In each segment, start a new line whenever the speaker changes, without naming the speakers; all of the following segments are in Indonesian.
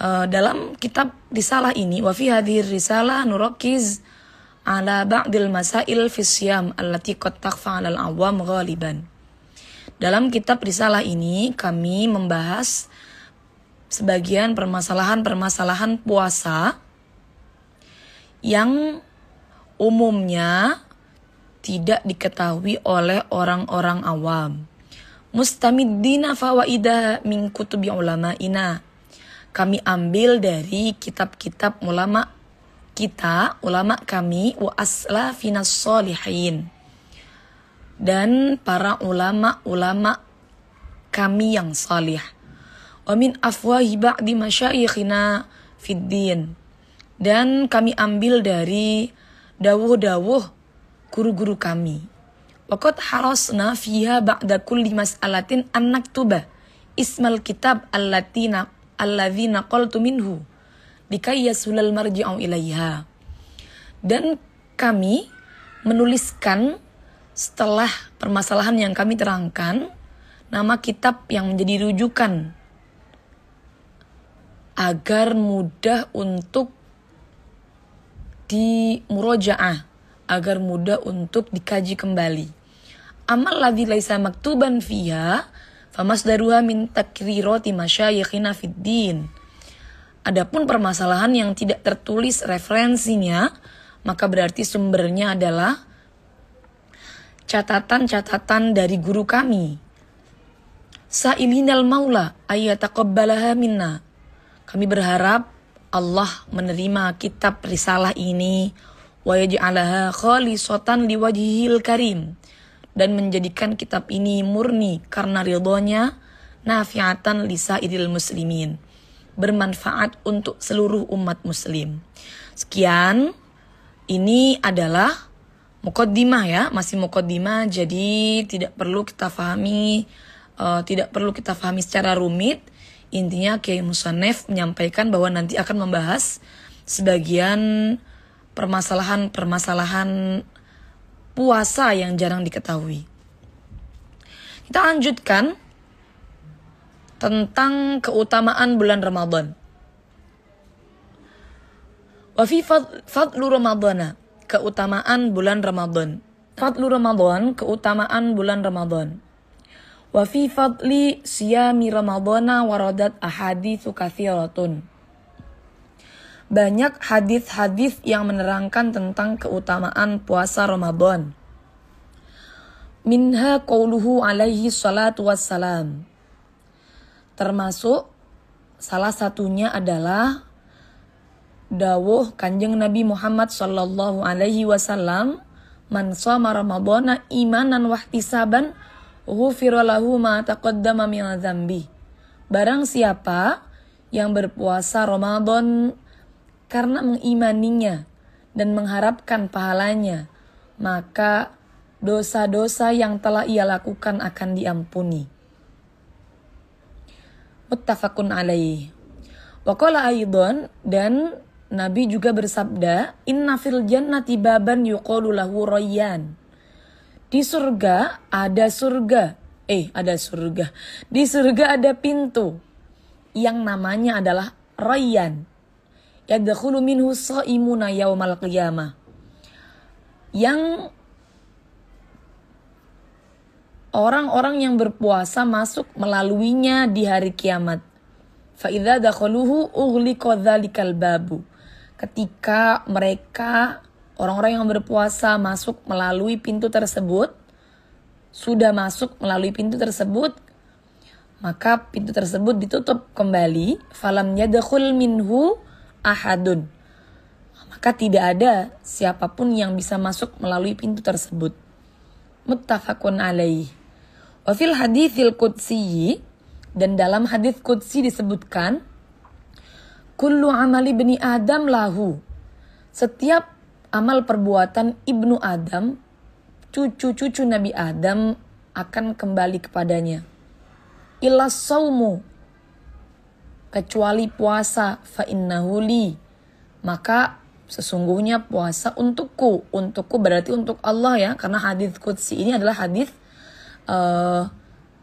dalam kitab risalah ini, wa fi hadhihi risalah nurakiz ala ba'dil masail fi siyam allati qad takhfa 'alal awam ghaliban. Dalam kitab risalah ini kami membahas sebagian permasalahan-permasalahan puasa yang umumnya tidak diketahui oleh orang-orang awam. Mustamiddina fawaidah min kutubi ulama'ina. Kami ambil dari kitab-kitab ulama kita, ulama kami, wa aslafinas sholihin, dan para ulama-ulama kami yang salih. Wa min afwahi ba'di masyayikhina fid din. Dan kami ambil dari dawuh-dawuh guru-guru kami. Waqad harasna fiha ba'da kulli mas'alatin an naktuba ismal kitab alladzina qaltu minhu likay yasulal marji'u ilaiha. Dan kami menuliskan setelah permasalahan yang kami terangkan nama kitab yang menjadi rujukan agar mudah untuk dimurajaah, agar mudah untuk dikaji kembali. Amal ladzi laisa maktuban fiha famasdaruha min takrirati masyayikhina fid din. Adapun permasalahan yang tidak tertulis referensinya, maka berarti sumbernya adalah catatan-catatan dari guru kami. Sa'ilinal maula ayyataqabbalaha minna. Kami berharap Allah menerima kitab risalah ini wa yaj'alaha khalisatan liwajhihil karim, dan menjadikan kitab ini murni karena ridhonya, nafi'atan lisairil muslimin, bermanfaat untuk seluruh umat muslim. Sekian, ini adalah muqaddimah ya, masih muqaddimah, jadi tidak perlu kita fahami secara rumit. Intinya Kiai Musannef menyampaikan bahwa nanti akan membahas sebagian permasalahan puasa yang jarang diketahui. Kita lanjutkan tentang keutamaan bulan Ramadan. Wa fi fadlu Ramadana, keutamaan bulan Ramadan. Fadlu Ramadan, keutamaan bulan Ramadan. Wa fi fadli siyami Ramadana waradat ahaditsu katsiratun. Banyak hadis-hadis yang menerangkan tentang keutamaan puasa Ramadan. Minha qauluhu alaihi salatu wassalam. Termasuk salah satunya adalah dawuh Kanjeng Nabi Muhammad sallallahu alaihi wasallam, man shoma Ramadana imanan wahtisaban ghufira lahu ma taqaddama min dzambi. Barang siapa yang berpuasa Ramadan karena mengimaninya dan mengharapkan pahalanya, maka dosa-dosa yang telah ia lakukan akan diampuni. Muttafaqun alaih. Wa qala aidan, dan Nabi juga bersabda, inna fil jannati baban yuqalu lahu rayyan. Di surga ada surga. Di surga ada pintu yang namanya adalah Rayyan. Yadkhulu minhu shaimuna yaumal qiyamah. Yang orang-orang yang berpuasa masuk melaluinya di hari kiamat. Fa idza dakhaluhu ughliqa dzalikal babu. Ketika mereka orang-orang yang berpuasa masuk melalui pintu tersebut, sudah masuk melalui pintu tersebut, maka pintu tersebut ditutup kembali. Falam yadkhul minhu ahadun. Maka tidak ada siapapun yang bisa masuk melalui pintu tersebut. Muttafaqun alaih. Wa fil haditsil qudsi, dan dalam hadits qudsi disebutkan, kullu amali bani Adam lahu. Setiap amal perbuatan ibnu Adam, cucu-cucu Nabi Adam, akan kembali kepadanya. Illa saumu, kecuali puasa, fa innahu li, maka sesungguhnya puasa untukku. Untukku berarti untuk Allah ya, karena hadits qudsi ini adalah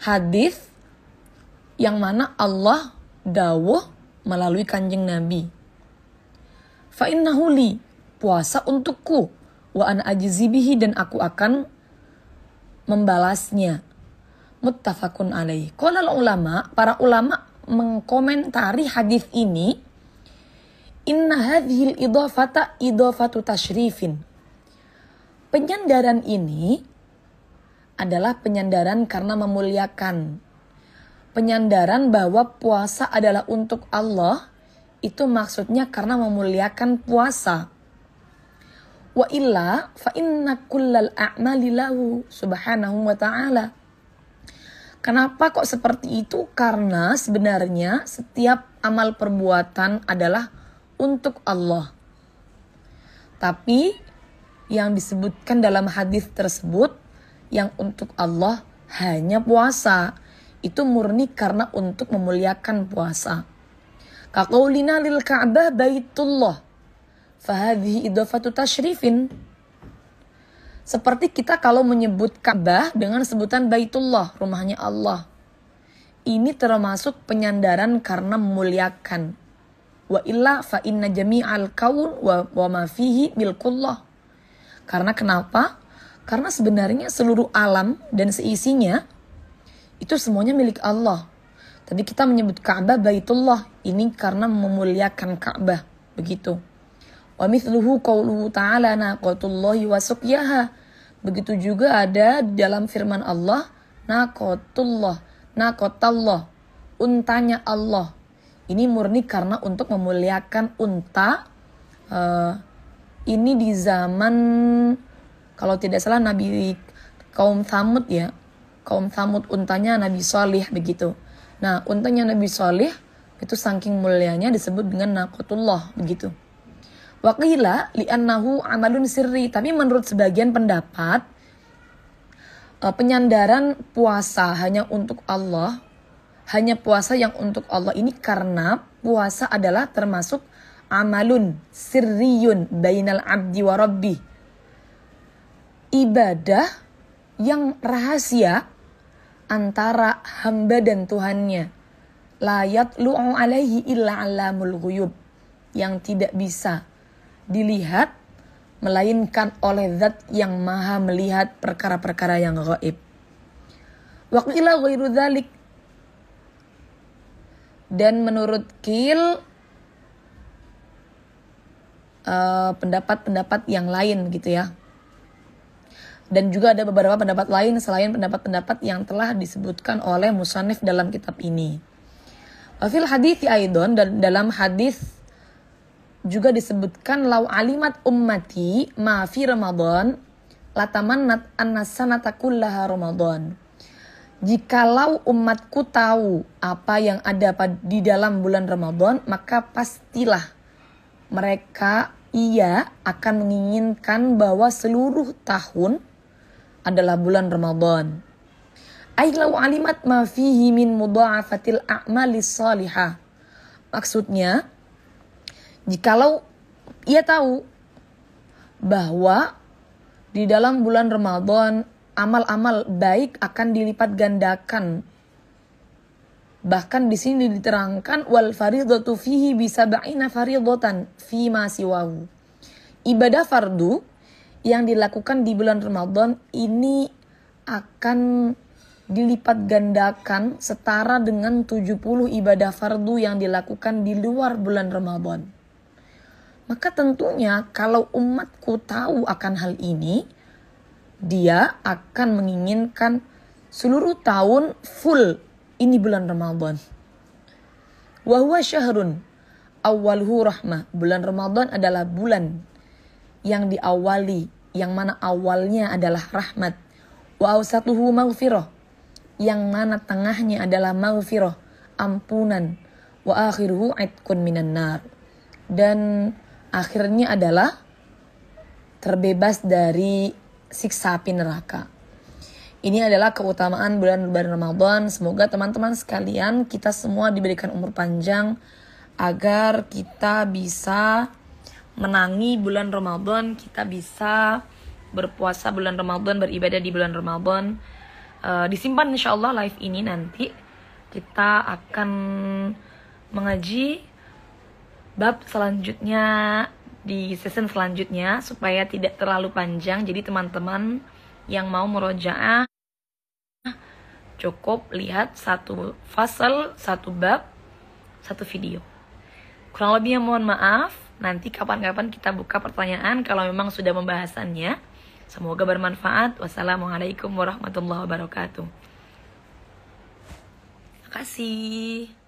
hadits yang mana Allah dawuh melalui kanjeng Nabi. Fa innahu li, puasa untukku, wa ana ajzi bihi, dan aku akan membalasnya. Muttafaqun alaih. Qala ulama, para ulama mengkomentari hadis ini, inna hadhil idhafata idhafatu tashrifin. Penyandaran ini adalah penyandaran karena memuliakan. Penyandaran bahwa puasa adalah untuk Allah, itu maksudnya karena memuliakan puasa. Wa illa fa inna kullal a'mali lahu subhanahu wa ta'ala. Kenapa kok seperti itu? Karena sebenarnya setiap amal perbuatan adalah untuk Allah. Tapi yang disebutkan dalam hadis tersebut yang untuk Allah hanya puasa. Itu murni karena untuk memuliakan puasa. Kaqaulina lil Ka'bah baitullah. Fahadhihi idhafatu tashrifin. Seperti kita kalau menyebut Ka'bah dengan sebutan Baitullah, rumahnya Allah. Ini termasuk penyandaran karena memuliakan. Wa illa fa inna jami'al kaun wa ma fihi milkullah. Karena kenapa? Karena sebenarnya seluruh alam dan seisinya itu semuanya milik Allah. Tadi kita menyebut Ka'bah Baitullah, ini karena memuliakan Ka'bah, begitu. Wa mithluhu qauluhu ta'ala naqatullahi wa suqyaha. Begitu juga ada dalam firman Allah, naqatullah, naqatallah, untanya Allah. Ini murni karena untuk memuliakan unta. Ini di zaman, kalau tidak salah, Nabi kaum Thamud ya. Kaum Thamud, untanya Nabi Shalih, begitu. Nah, untanya Nabi Shalih itu saking mulianya disebut dengan naqatullah, begitu. Wa qila li'annahu amalun sirri. Tapi menurut sebagian pendapat, penyandaran puasa hanya untuk Allah, hanya puasa yang untuk Allah ini karena puasa adalah termasuk amalun sirriyun bainal abdi wa rabbi. Ibadah yang rahasia antara hamba dan Tuhannya. La yatlu'u alaihi illa alamul ghuyub. Yang tidak bisa dilihat melainkan oleh zat yang maha melihat perkara-perkara yang gaib. Wa qila ghairu dzalik. Dan menurut Qil pendapat-pendapat yang lain gitu ya. Dan juga ada beberapa pendapat lain selain pendapat-pendapat yang telah disebutkan oleh musannif dalam kitab ini. Wa fil hadithi aidon, dan dalam hadis juga disebutkan lau alimat ummati ma fi Ramadan latamannat annasanata kullaha Ramadan. Jikalau umatku tahu apa yang ada di dalam bulan Ramadan, maka pastilah mereka akan menginginkan bahwa seluruh tahun adalah bulan Ramadan. Ai lau alimat ma fihi min mudha'afatil a'malis salihah. Maksudnya, jikalau ia tahu bahwa di dalam bulan Ramadan amal-amal baik akan dilipat gandakan. Bahkan di sini diterangkan wal faridatu fihi bisab'ina faridatan fi ma siwahu. Ibadah fardu yang dilakukan di bulan Ramadan ini akan dilipat gandakan setara dengan 70 ibadah fardu yang dilakukan di luar bulan Ramadan. Maka tentunya kalau umatku tahu akan hal ini, dia akan menginginkan seluruh tahun full ini bulan Ramadan. Wa huwa syahrun awwaluhu rahmah. Bulan Ramadan adalah bulan yang diawali, yang mana awalnya adalah rahmat. Wa awsatuhu maghfirah, yang mana tengahnya adalah maghfirah, ampunan. Wa akhiruhu itqun minan nar, dan akhirnya adalah terbebas dari siksa api neraka. Ini adalah keutamaan bulan-bulan Ramadan. Semoga teman-teman sekalian, kita semua diberikan umur panjang agar kita bisa menangi bulan Ramadan, kita bisa berpuasa bulan Ramadan, beribadah di bulan Ramadan. Disimpan insya Allah live ini nanti. Kita akan mengaji bab selanjutnya di season selanjutnya supaya tidak terlalu panjang. Jadi teman-teman yang mau murojaah cukup lihat satu fasal, satu bab, satu video. Kurang lebihnya mohon maaf. Nanti kapan-kapan kita buka pertanyaan kalau memang sudah pembahasannya. Semoga bermanfaat. Wassalamualaikum warahmatullahi wabarakatuh. Terima kasih.